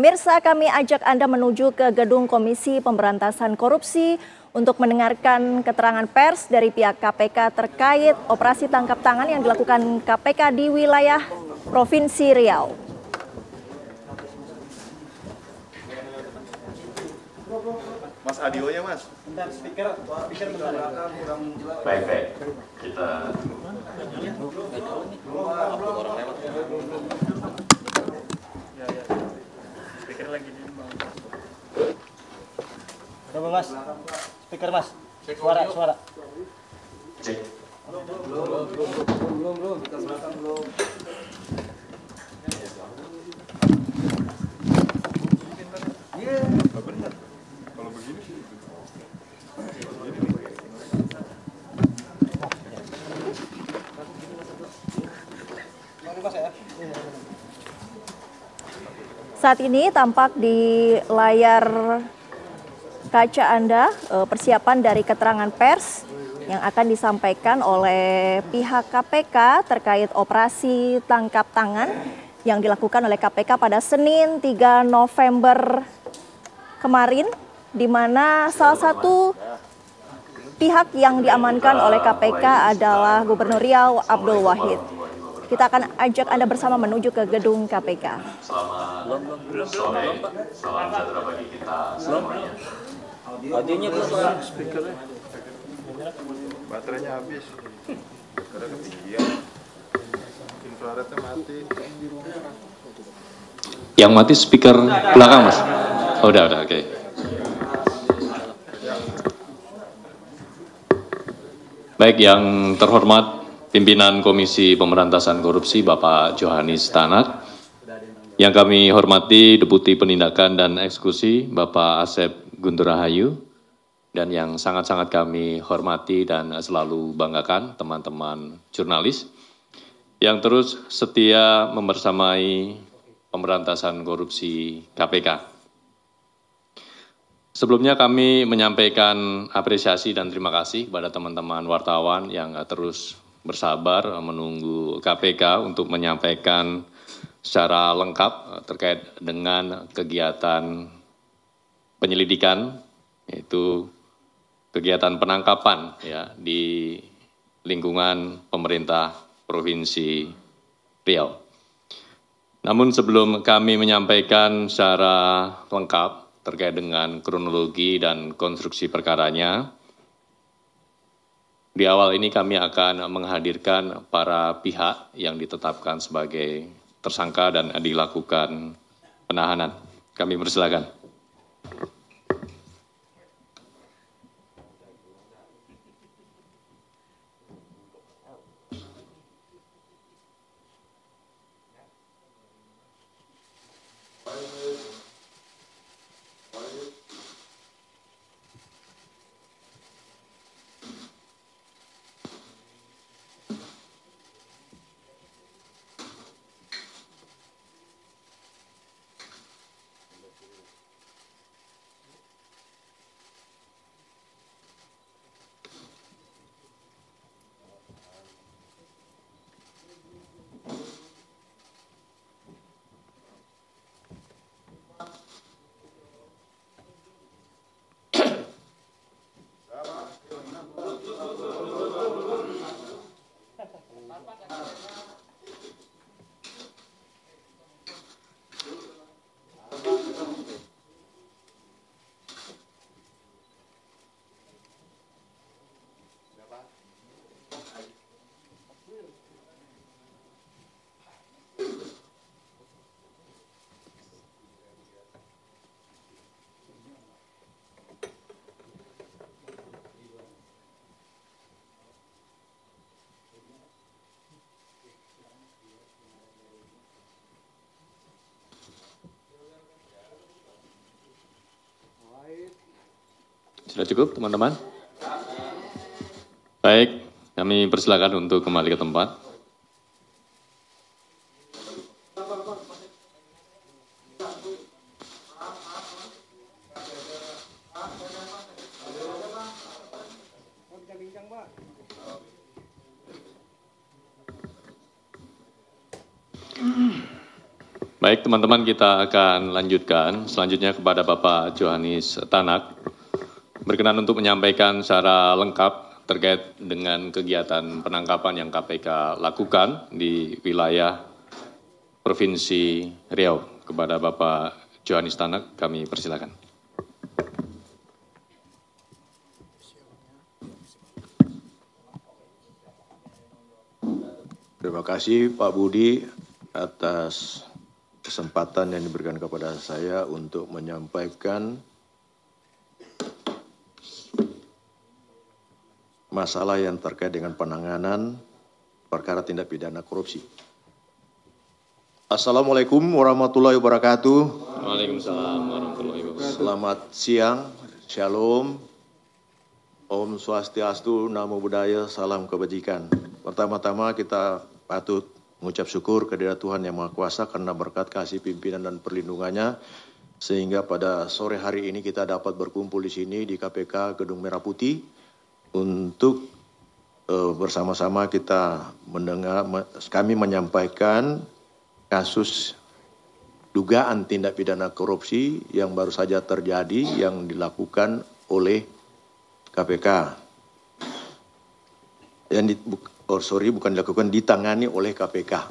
Pemirsa, kami ajak Anda menuju ke gedung Komisi Pemberantasan Korupsi untuk mendengarkan keterangan pers dari pihak KPK terkait operasi tangkap tangan yang dilakukan KPK di wilayah Provinsi Riau. Mas audionya mas. Bentar, speaker bentar. Baik. Kita Speaker lagi di Coba mas, speaker mas. Suara. cek. Belum. Kita belakang belum. Iya. Benar. Kalau begini sih. Saat ini tampak di layar kaca Anda persiapan dari keterangan pers yang akan disampaikan oleh pihak KPK terkait operasi tangkap tangan yang dilakukan oleh KPK pada Senin 3 November kemarin, di mana salah satu pihak yang diamankan oleh KPK adalah Gubernur Riau Abdul Wahid. Kita akan ajak Anda bersama menuju ke gedung KPK. Selamat sore, salam sejahtera bagi kita semuanya. Audionya belum. Speakernya. Baterainya habis. Karena ketinggian. Infrarednya mati. Yang mati speaker belakang mas. Oh, udah, oke. Baik, yang terhormat pimpinan Komisi Pemberantasan Korupsi Bapak Johanis Tanak, yang kami hormati Deputi Penindakan dan Eksekusi Bapak Asep Guntur Rahayu, dan yang sangat-sangat kami hormati dan selalu banggakan teman-teman jurnalis yang terus setia membersamai pemberantasan korupsi KPK. Sebelumnya kami menyampaikan apresiasi dan terima kasih kepada teman-teman wartawan yang terus bersabar menunggu KPK untuk menyampaikan secara lengkap terkait dengan kegiatan penyelidikan, yaitu kegiatan penangkapan ya di lingkungan pemerintah Provinsi Riau. Namun sebelum kami menyampaikan secara lengkap terkait dengan kronologi dan konstruksi perkaranya, di awal ini kami akan menghadirkan para pihak yang ditetapkan sebagai tersangka dan dilakukan penahanan. Kami persilakan. Sudah cukup, teman-teman? Baik, kami persilakan untuk kembali ke tempat. Baik, teman-teman, kita akan lanjutkan. Selanjutnya kepada Bapak Johanis Tanak. Berkenan untuk menyampaikan secara lengkap terkait dengan kegiatan penangkapan yang KPK lakukan di wilayah Provinsi Riau. Kepada Bapak Johanis Tanak, kami persilakan. Terima kasih Pak Budi atas kesempatan yang diberikan kepada saya untuk menyampaikan masalah yang terkait dengan penanganan perkara tindak pidana korupsi. Assalamualaikum warahmatullahi wabarakatuh. Waalaikumsalam warahmatullahi wabarakatuh. Selamat siang, shalom, Om Swastiastu, Namo Buddhaya, salam kebajikan. Pertama-tama kita patut mengucap syukur kehadirat Tuhan Yang Maha Kuasa karena berkat kasih pimpinan dan perlindungannya sehingga pada sore hari ini kita dapat berkumpul di sini di KPK Gedung Merah Putih untuk bersama-sama kita mendengar, kami menyampaikan kasus dugaan tindak pidana korupsi yang baru saja terjadi yang dilakukan oleh KPK. Bukan dilakukan, ditangani oleh KPK.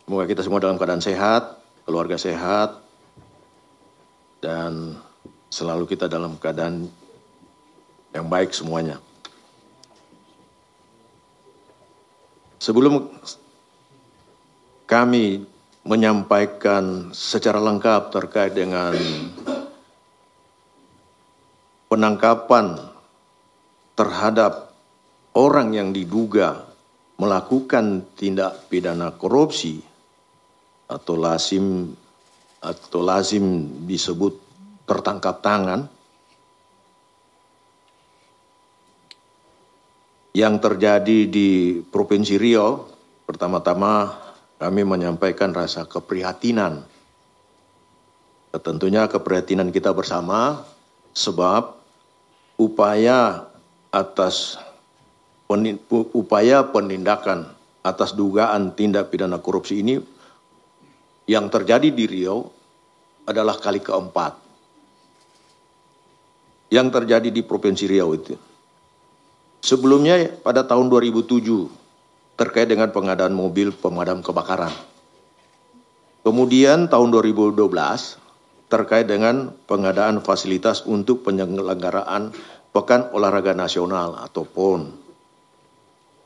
Semoga kita semua dalam keadaan sehat, keluarga sehat, dan selalu kita dalam keadaan yang baik semuanya. Sebelum kami menyampaikan secara lengkap terkait dengan penangkapan terhadap orang yang diduga melakukan tindak pidana korupsi atau lazim disebut tertangkap tangan yang terjadi di Provinsi Riau, pertama-tama kami menyampaikan rasa keprihatinan. Tentunya keprihatinan kita bersama sebab upaya penindakan atas dugaan tindak pidana korupsi ini yang terjadi di Riau adalah kali keempat yang terjadi di Provinsi Riau itu. Sebelumnya pada tahun 2007 terkait dengan pengadaan mobil pemadam kebakaran. Kemudian tahun 2012 terkait dengan pengadaan fasilitas untuk penyelenggaraan Pekan Olahraga Nasional atau PON.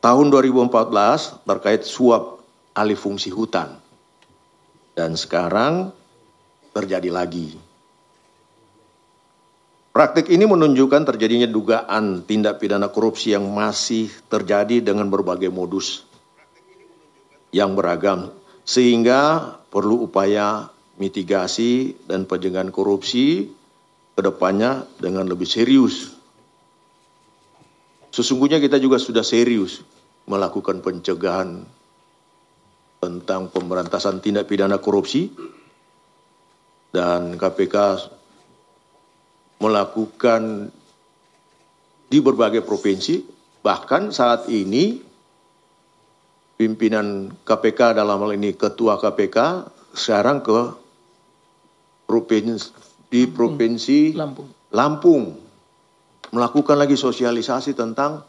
Tahun 2014 terkait suap alih fungsi hutan. Dan sekarang terjadi lagi. Praktik ini menunjukkan terjadinya dugaan tindak pidana korupsi yang masih terjadi dengan berbagai modus yang beragam. Sehingga perlu upaya mitigasi dan pencegahan korupsi ke depannya dengan lebih serius. Sesungguhnya kita juga sudah serius melakukan pencegahan tentang pemberantasan tindak pidana korupsi dan KPK melakukan di berbagai provinsi, bahkan saat ini pimpinan KPK dalam hal ini Ketua KPK sekarang ke Provinsi Lampung melakukan lagi sosialisasi tentang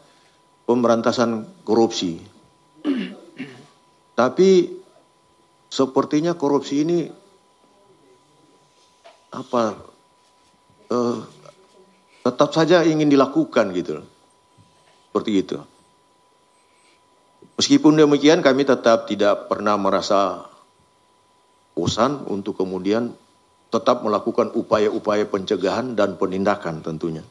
pemberantasan korupsi. Tapi sepertinya korupsi ini tetap saja ingin dilakukan gitu. Seperti itu. Meskipun demikian kami tetap tidak pernah merasa bosan untuk kemudian tetap melakukan upaya-upaya pencegahan dan penindakan tentunya.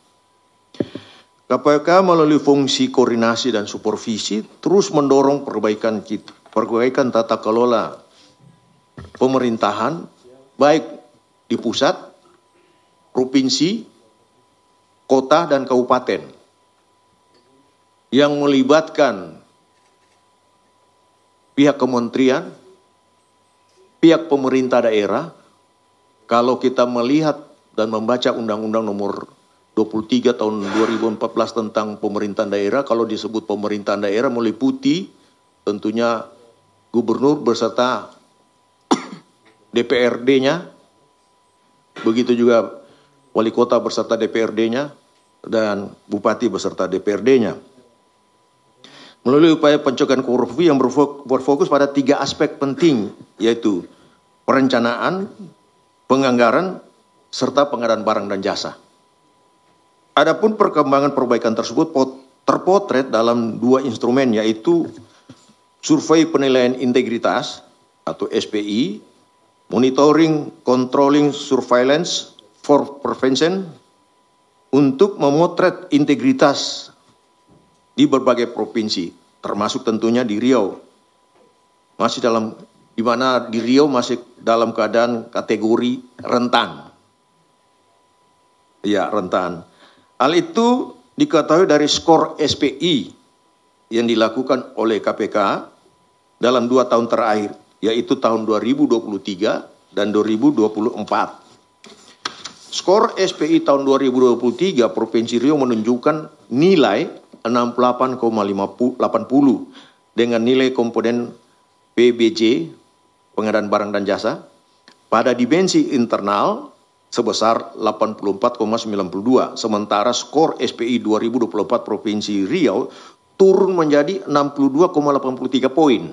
KPK melalui fungsi koordinasi dan supervisi terus mendorong perbaikan tata kelola pemerintahan baik di pusat, provinsi, kota dan kabupaten yang melibatkan pihak kementerian, pihak pemerintah daerah. Kalau kita melihat dan membaca Undang-Undang Nomor 23 tahun 2014 tentang pemerintahan daerah, kalau disebut pemerintahan daerah meliputi tentunya gubernur beserta DPRD-nya, begitu juga wali kota beserta DPRD-nya, dan bupati beserta DPRD-nya. Melalui upaya pencegahan korupsi yang berfokus pada 3 aspek penting, yaitu perencanaan, penganggaran, serta pengadaan barang dan jasa. Adapun perkembangan perbaikan tersebut terpotret dalam 2 instrumen, yaitu survei penilaian integritas atau SPI, monitoring, controlling, surveillance for prevention, untuk memotret integritas di berbagai provinsi, termasuk tentunya di Riau. Di mana di Riau masih dalam keadaan kategori rentan. Ya, rentan. Hal itu diketahui dari skor SPI yang dilakukan oleh KPK dalam 2 tahun terakhir, yaitu tahun 2023 dan 2024. Skor SPI tahun 2023 Provinsi Riau menunjukkan nilai 68,80 dengan nilai komponen PBJ, pengadaan barang dan jasa, pada dimensi internal sebesar 84,92. Sementara skor SPI 2024 Provinsi Riau turun menjadi 62,83 poin.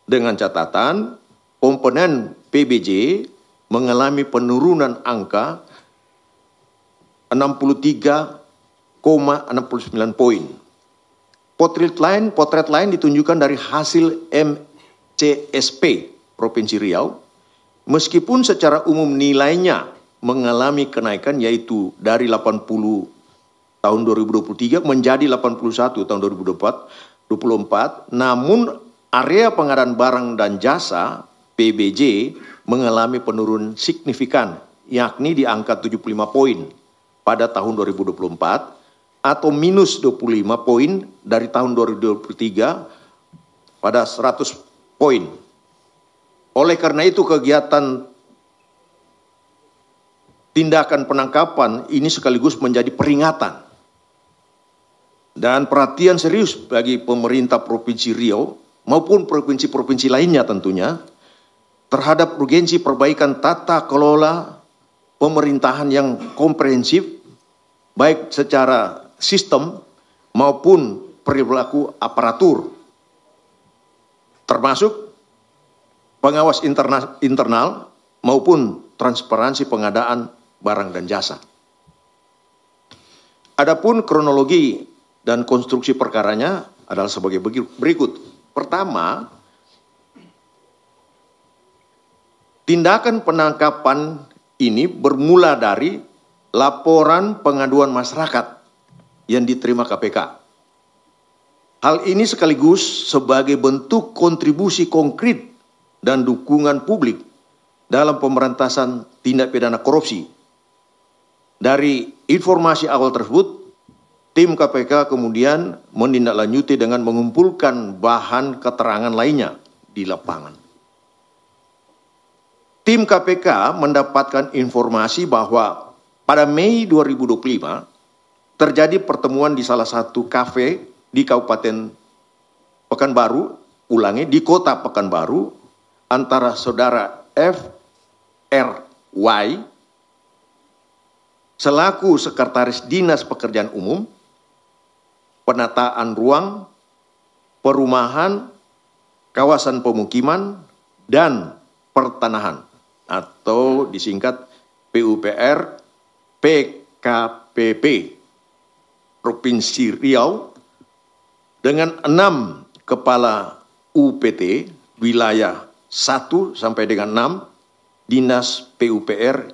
Dengan catatan komponen PBJ mengalami penurunan angka 63,69 poin. Potret lain ditunjukkan dari hasil MCSP Provinsi Riau, meskipun secara umum nilainya mengalami kenaikan, yaitu dari 80 tahun 2023 menjadi 81 tahun 2024, namun area pengadaan barang dan jasa PBJ mengalami penurunan signifikan, yakni di angka 75 poin pada tahun 2024 atau minus 25 poin dari tahun 2023 pada 100 poin. Oleh karena itu kegiatan tindakan penangkapan ini sekaligus menjadi peringatan dan perhatian serius bagi pemerintah Provinsi Riau maupun provinsi-provinsi lainnya tentunya terhadap urgensi perbaikan tata kelola pemerintahan yang komprehensif, baik secara sistem maupun perilaku aparatur, termasuk pengawas internal maupun transparansi pengadaan barang dan jasa. Adapun kronologi dan konstruksi perkaranya adalah sebagai berikut. Pertama, tindakan penangkapan ini bermula dari laporan pengaduan masyarakat yang diterima KPK. Hal ini sekaligus sebagai bentuk kontribusi konkret dan dukungan publik dalam pemberantasan tindak pidana korupsi. Dari informasi awal tersebut, tim KPK kemudian menindaklanjuti dengan mengumpulkan bahan keterangan lainnya di lapangan. Tim KPK mendapatkan informasi bahwa pada Mei 2025 terjadi pertemuan di salah satu kafe di Kabupaten Pekanbaru, di kota Pekanbaru, antara saudara FRY selaku Sekretaris Dinas Pekerjaan Umum, Penataan Ruang, Perumahan, Kawasan Pemukiman, dan Pertanahan, atau disingkat PUPR PKPP Provinsi Riau, dengan 6 kepala UPT wilayah 1 sampai dengan 6 Dinas PUPR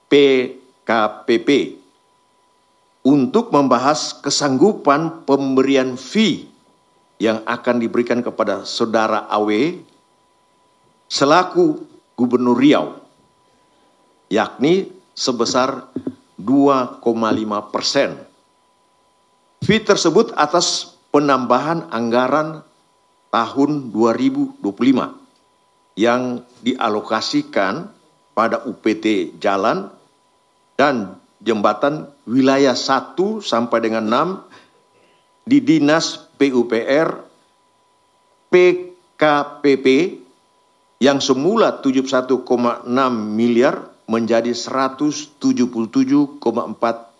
PKPP untuk membahas kesanggupan pemberian fee yang akan diberikan kepada saudara AW selaku Gubernur Riau, yakni sebesar 2,5%. Fee tersebut atas penambahan anggaran tahun 2025 yang dialokasikan pada UPT jalan dan jembatan wilayah 1 sampai dengan 6 di Dinas PUPR PKPP yang semula 71,6 miliar menjadi 177,4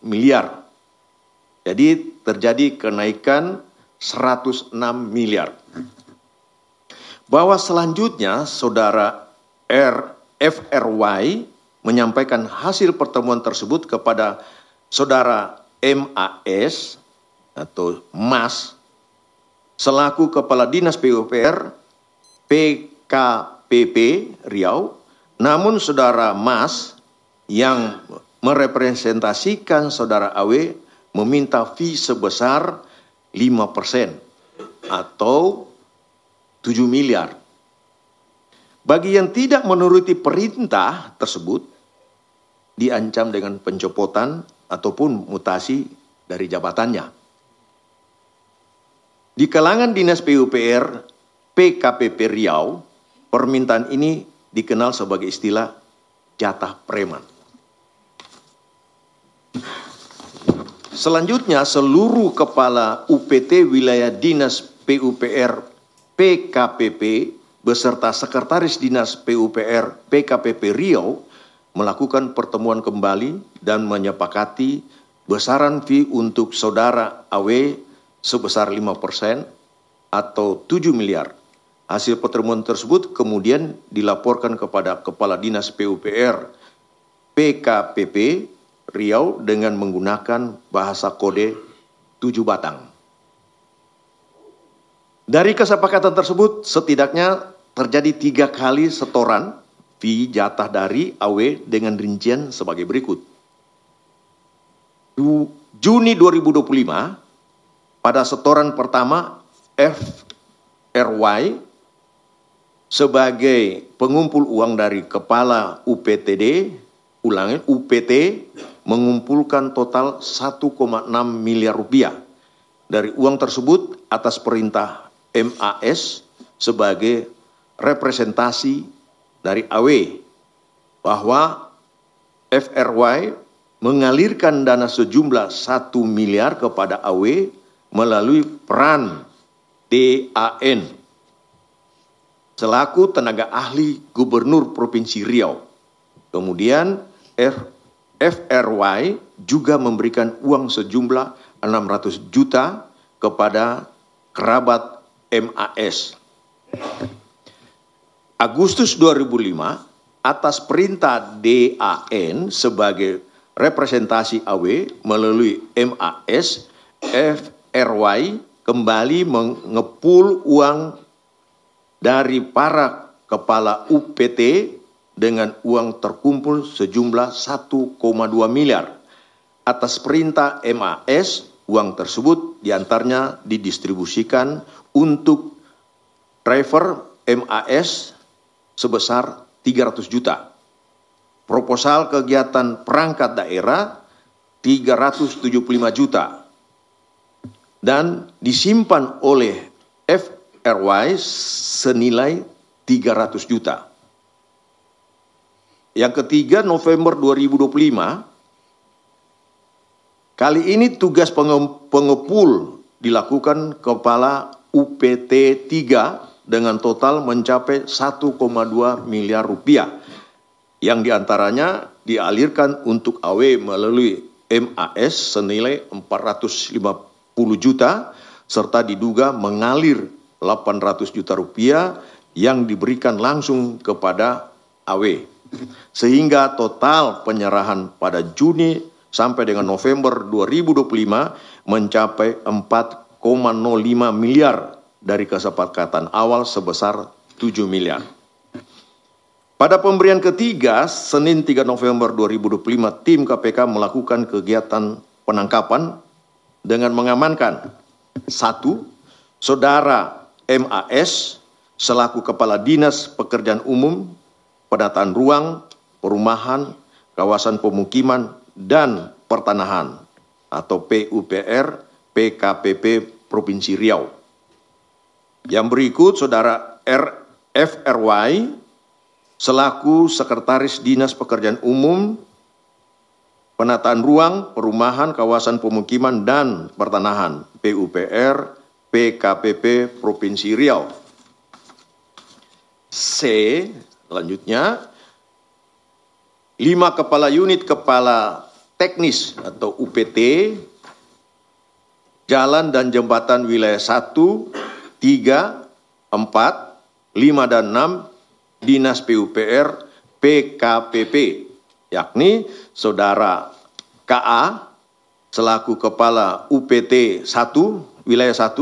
miliar. Jadi terjadi kenaikan 106 miliar. Bahwa selanjutnya saudara FRY menyampaikan hasil pertemuan tersebut kepada saudara MAS atau MAS selaku Kepala Dinas PUPR PKPP Riau, namun saudara MAS yang merepresentasikan saudara AW meminta fee sebesar 5% atau 7 miliar. Bagi yang tidak menuruti perintah tersebut, diancam dengan pencopotan ataupun mutasi dari jabatannya. Di kalangan Dinas PUPR PKPP Riau, permintaan ini dikenal sebagai istilah jatah preman. Selanjutnya, seluruh kepala UPT wilayah Dinas PUPR PKPP beserta Sekretaris Dinas PUPR PKPP Riau melakukan pertemuan kembali dan menyepakati besaran fee untuk saudara AW sebesar 5% atau 7 miliar. Hasil pertemuan tersebut kemudian dilaporkan kepada Kepala Dinas PUPR PKPP Riau dengan menggunakan bahasa kode 7 batang. Dari kesepakatan tersebut setidaknya terjadi 3 kali setoran fee jatah dari AW dengan rincian sebagai berikut. Juni 2025, pada setoran pertama FRY sebagai pengumpul uang dari Kepala UPT mengumpulkan total 1,6 miliar rupiah. Dari uang tersebut atas perintah MAS sebagai representasi dari AW bahwa FRY mengalirkan dana sejumlah 1 miliar kepada AW melalui peran DAN selaku tenaga ahli Gubernur Provinsi Riau. Kemudian FRY juga memberikan uang sejumlah 600 juta kepada kerabat MAS. Agustus 2005, atas perintah DAN sebagai representasi AW melalui MAS, FRY kembali mengepul uang dari para kepala UPT dengan uang terkumpul sejumlah 1,2 miliar. Atas perintah MAS, uang tersebut diantaranya didistribusikan untuk driver MAS sebesar 300 juta. Proposal kegiatan perangkat daerah 375 juta. Dan disimpan oleh FRY senilai 300 juta. Yang ketiga, November 2025, kali ini tugas pengepul dilakukan Kepala UPT 3 dengan total mencapai 1,2 miliar rupiah, yang diantaranya dialirkan untuk AW melalui MAS senilai 450 juta, serta diduga mengalir 800 juta rupiah yang diberikan langsung kepada AW. Sehingga total penyerahan pada Juni sampai dengan November 2025 mencapai 4,05 miliar dari kesepakatan awal sebesar 7 miliar. Pada pemberian ketiga, Senin 3 November 2025, tim KPK melakukan kegiatan penangkapan dengan mengamankan 1. Saudara MAS selaku Kepala Dinas Pekerjaan Umum, Penataan Ruang, Perumahan, Kawasan Pemukiman, dan Pertanahan atau PUPR PKPP Provinsi Riau. Yang berikut saudara FRY selaku Sekretaris Dinas Pekerjaan Umum, Penataan Ruang, Perumahan, Kawasan Pemukiman, dan Pertanahan PUPR PKPP Provinsi Riau. C, selanjutnya 5 kepala unit kepala teknis atau UPT, jalan dan jembatan wilayah 1, 3, 4, 5, dan 6, Dinas PUPR, PKPP, yakni Saudara KA, selaku Kepala UPT 1, wilayah 1,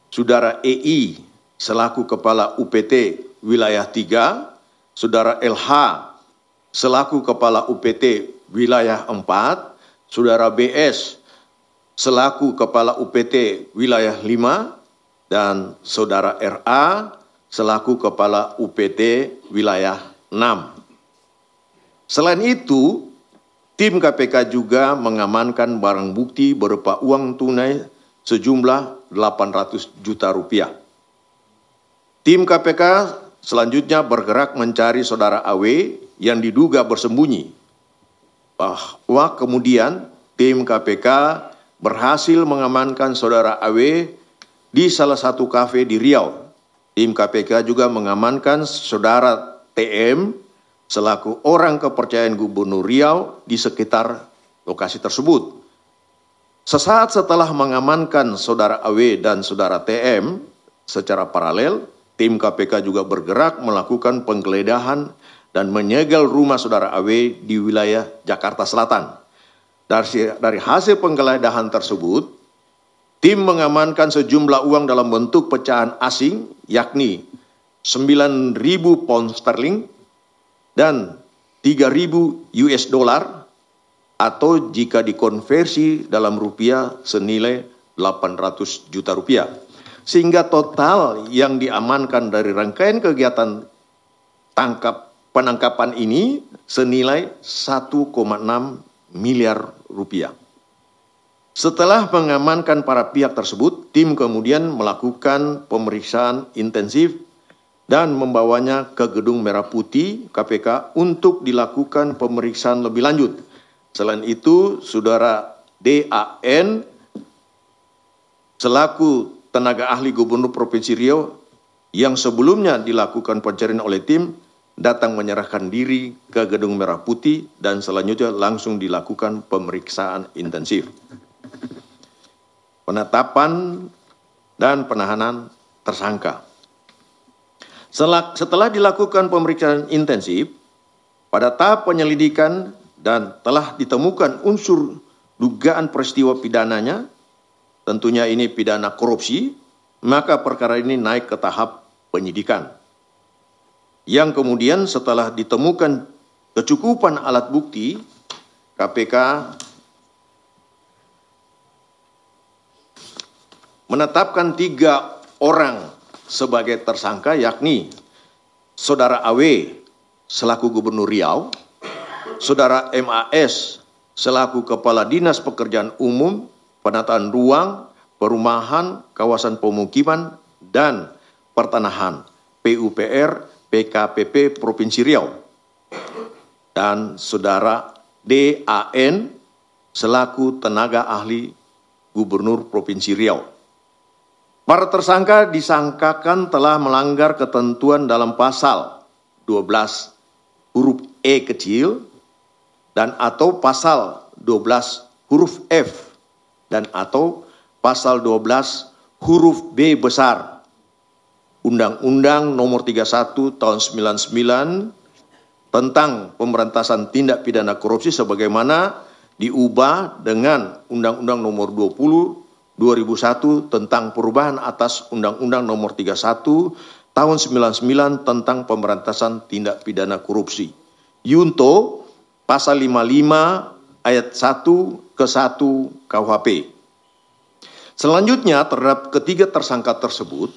Saudara EI, selaku Kepala UPT wilayah 3, Saudara LH, selaku Kepala UPT wilayah 4, Saudara BS, selaku Kepala UPT wilayah 5, dan Saudara RA, selaku Kepala UPT wilayah 6. Selain itu, tim KPK juga mengamankan barang bukti berupa uang tunai sejumlah 800 juta rupiah. Tim KPK selanjutnya bergerak mencari Saudara AW yang diduga bersembunyi. Bahwa kemudian tim KPK berhasil mengamankan Saudara AW di salah satu kafe di Riau. Tim KPK juga mengamankan Saudara TM selaku orang kepercayaan Gubernur Riau di sekitar lokasi tersebut. Sesaat setelah mengamankan Saudara AW dan Saudara TM secara paralel, tim KPK juga bergerak melakukan penggeledahan dan menyegel rumah Saudara AW di wilayah Jakarta Selatan. Dari hasil penggeledahan tersebut, tim mengamankan sejumlah uang dalam bentuk pecahan asing, yakni 9.000 pound sterling dan 3.000 US dollar, atau jika dikonversi dalam rupiah senilai 800 juta rupiah. Sehingga total yang diamankan dari rangkaian kegiatan penangkapan ini senilai 1,6 miliar rupiah. Setelah mengamankan para pihak tersebut, tim kemudian melakukan pemeriksaan intensif dan membawanya ke Gedung Merah Putih KPK untuk dilakukan pemeriksaan lebih lanjut. Selain itu, Saudara DAN selaku tenaga ahli Gubernur Provinsi Riau yang sebelumnya dilakukan pencarian oleh tim datang menyerahkan diri ke Gedung Merah Putih dan selanjutnya langsung dilakukan pemeriksaan intensif. Penetapan dan penahanan tersangka. Setelah dilakukan pemeriksaan intensif, pada tahap penyelidikan dan telah ditemukan unsur dugaan peristiwa pidananya, tentunya ini pidana korupsi, maka perkara ini naik ke tahap penyidikan. Yang kemudian setelah ditemukan kecukupan alat bukti, KPK menetapkan 3 orang sebagai tersangka, yakni Saudara AW selaku Gubernur Riau, Saudara MAS selaku Kepala Dinas Pekerjaan Umum, Penataan Ruang, Perumahan, Kawasan Pemukiman, dan Pertanahan PUPR PKPP Provinsi Riau, dan Saudara DAN selaku tenaga ahli Gubernur Provinsi Riau. Para tersangka disangkakan telah melanggar ketentuan dalam pasal 12 huruf E kecil dan atau pasal 12 huruf F dan atau pasal 12 huruf B besar Undang-Undang Nomor 31 Tahun 99 tentang pemberantasan tindak pidana korupsi sebagaimana diubah dengan Undang-Undang Nomor 20/2001 tentang perubahan atas Undang-Undang Nomor 31 Tahun 99 tentang pemberantasan tindak pidana korupsi. Yunto pasal 55 ayat 1 ke 1 KUHP. Selanjutnya terhadap ketiga tersangka tersebut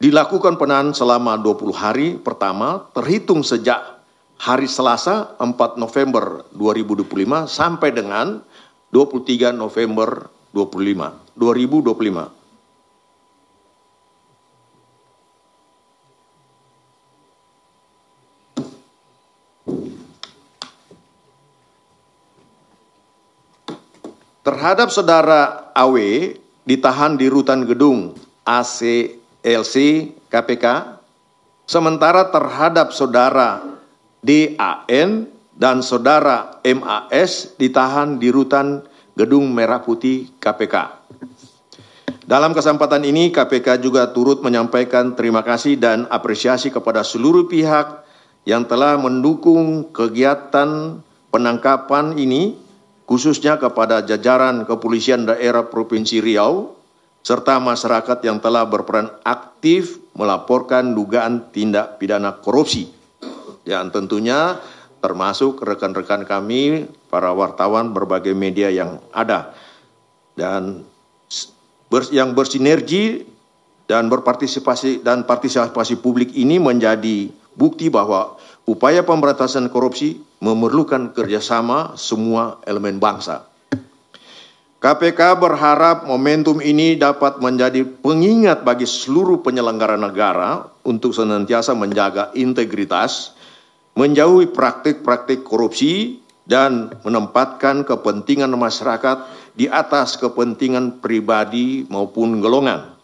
dilakukan penahanan selama 20 hari pertama terhitung sejak hari Selasa 4 November 2025 sampai dengan 23 November 2025. Terhadap Saudara AW ditahan di rutan gedung ACLC KPK sementara terhadap saudara DAN dan saudara MAS ditahan di rutan Gedung Merah Putih KPK. Dalam kesempatan ini, KPK juga turut menyampaikan terima kasih dan apresiasi kepada seluruh pihak yang telah mendukung kegiatan penangkapan ini, khususnya kepada jajaran Kepolisian Daerah Provinsi Riau, serta masyarakat yang telah berperan aktif melaporkan dugaan tindak pidana korupsi. Yang tentunya termasuk rekan-rekan kami, para wartawan berbagai media yang ada. Dan yang bersinergi dan partisipasi publik ini menjadi bukti bahwa upaya pemberantasan korupsi memerlukan kerjasama semua elemen bangsa. KPK berharap momentum ini dapat menjadi pengingat bagi seluruh penyelenggara negara untuk senantiasa menjaga integritas, menjauhi praktik-praktik korupsi, dan menempatkan kepentingan masyarakat di atas kepentingan pribadi maupun golongan.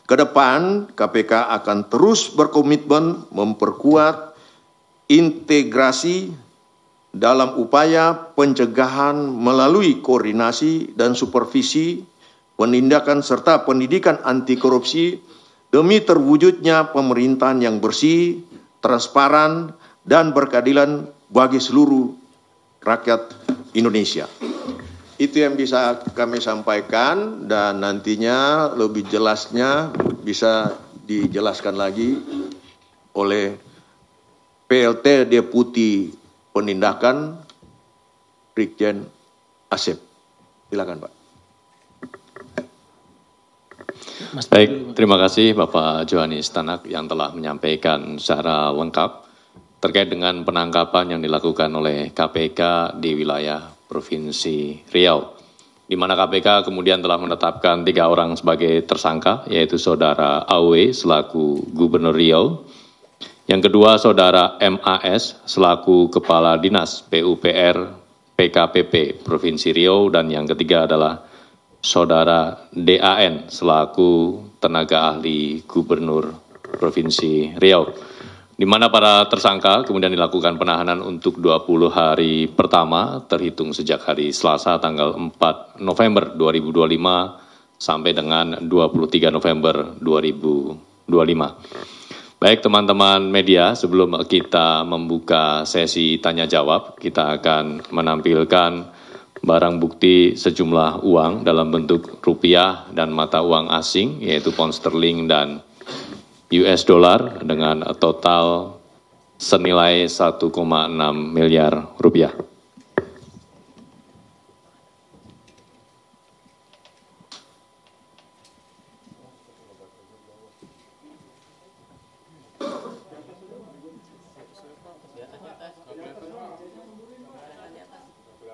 Kedepan, KPK akan terus berkomitmen memperkuat integrasi dalam upaya pencegahan melalui koordinasi dan supervisi, penindakan serta pendidikan anti korupsi demi terwujudnya pemerintahan yang bersih, transparan, dan berkeadilan bagi seluruh rakyat Indonesia. Itu yang bisa kami sampaikan, dan nantinya lebih jelasnya bisa dijelaskan lagi oleh PLT Deputi Penindakan Brigjen Asep. Silakan, Pak. Baik, terima kasih Bapak Johanis Tanak yang telah menyampaikan secara lengkap terkait dengan penangkapan yang dilakukan oleh KPK di wilayah Provinsi Riau, di mana KPK kemudian telah menetapkan 3 orang sebagai tersangka, yaitu Saudara AW selaku Gubernur Riau, yang kedua Saudara MAS selaku Kepala Dinas PUPR PKPP Provinsi Riau, dan yang ketiga adalah Saudara DAN selaku Tenaga Ahli Gubernur Provinsi Riau, di mana para tersangka kemudian dilakukan penahanan untuk 20 hari pertama terhitung sejak hari Selasa tanggal 4 November 2025 sampai dengan 23 November 2025. Baik teman-teman media, sebelum kita membuka sesi tanya jawab, kita akan menampilkan barang bukti sejumlah uang dalam bentuk rupiah dan mata uang asing, yaitu pound sterling dan US dollar dengan total senilai 1,6 miliar rupiah.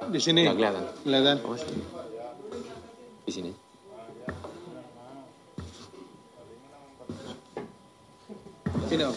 Di sini. Nggak kelihatan. Kelihatan. Di sini. Sini, Om.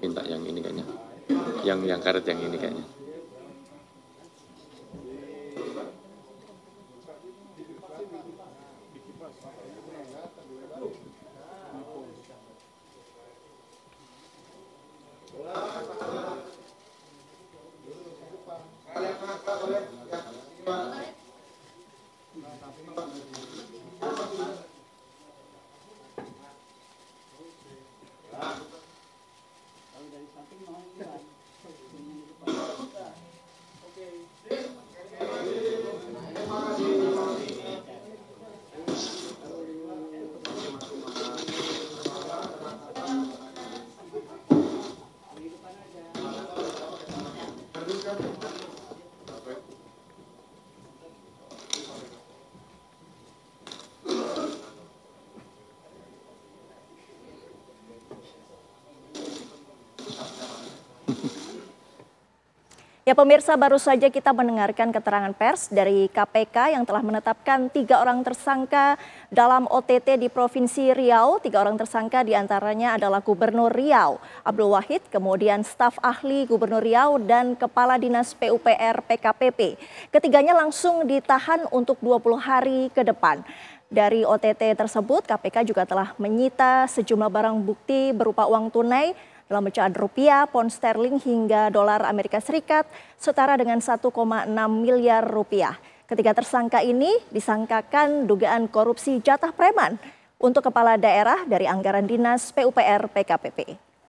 Minta yang ini kayaknya. Yang karet yang ini kayaknya. Ya pemirsa, baru saja kita mendengarkan keterangan pers dari KPK yang telah menetapkan 3 orang tersangka dalam OTT di Provinsi Riau. 3 orang tersangka diantaranya adalah Gubernur Riau, Abdul Wahid, kemudian staf ahli Gubernur Riau dan Kepala Dinas PUPR PKPP. Ketiganya langsung ditahan untuk 20 hari ke depan. Dari OTT tersebut, KPK juga telah menyita sejumlah barang bukti berupa uang tunai dalam pecahan rupiah, pound sterling hingga dolar Amerika Serikat setara dengan 1,6 miliar rupiah. Ketiga tersangka ini disangkakan dugaan korupsi jatah preman untuk kepala daerah dari anggaran dinas PUPR PKPP.